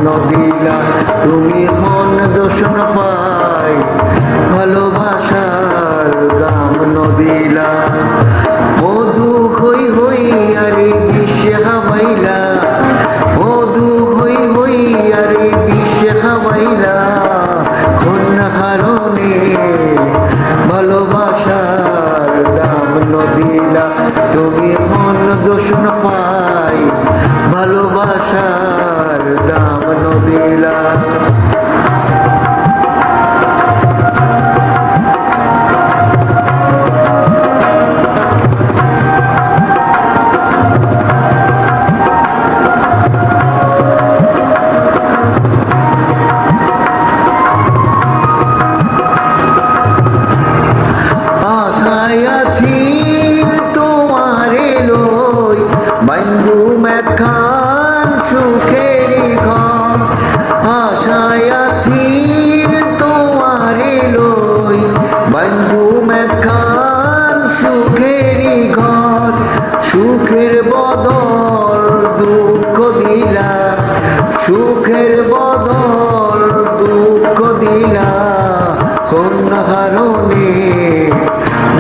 নদিলা তুমি হন দোষণ পাই ভালোবাসার দাম নদিলা মধু হই হই আরে বিশ্বে খাবাইলা মধু হই হই আরে বিশ্বে খাবাইলা কোন কারণে ভালোবাসার দাম নদিলা তুমি হন দোষণ পাই ভালোবাসার দাম নদিলা তোমারে লই বন্ধু মেখান সুখের ঘর আশায় আছি তোমারে লই বন্ধু মেখান সুখের ঘর সুখের বদল দুঃখ দিলা সুখের বদল দুঃখ দিলা কোন কারণে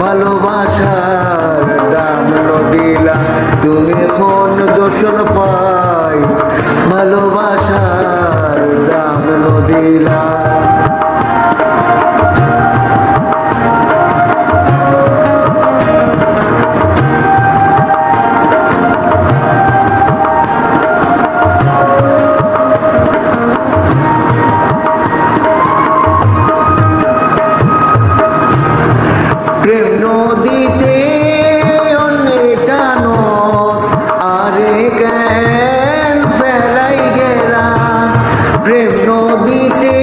ভালোবাসার দাম নদিলা তুমি কোন দোষণ পাই ভালোবাসার দাম নদিলা প্রেম নদীতে অন্যের টানো আরে কেন ফেলাই গেলা প্রেম নদীতে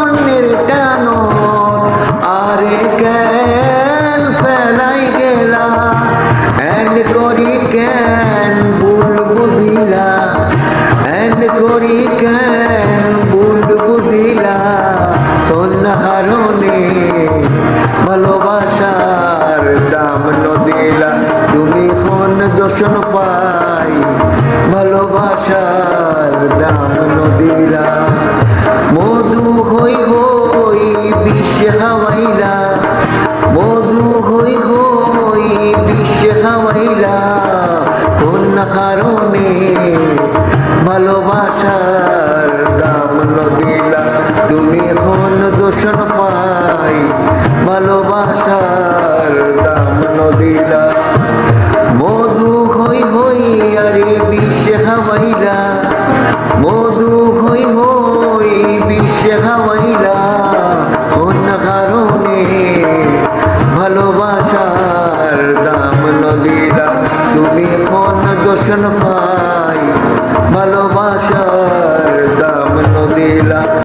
অন্যের টানো আরে কেন ফেলাই গেলা এন্ড করি কেন ভুল বুঝিলা এন্ড করি কেন ভুল বুঝিলা কোন কারণে ভালোবাসার দাম নদিলা তুমি কোন দোষণ পাই ভালোবাসার দাম নদিলা মধু হই হই বিশ্বে খাওয়াইলা মধু হই হই বিশ্বে খাওয়াইলা কোন কারণে ভালোবাসার দাম নদিলা তুমি কোন দোষণ পাই ভালোবাসার দাম নদিলা মধু হই হই আরে বিশ্বে খাওয়াইলা মধু হই হই বিশ্বে খাওয়াইলা কোন কারণে ভালোবাসার দাম নদিলা তুমি কোন দোষণ পাই ভালোবাসার দাম নদিলা।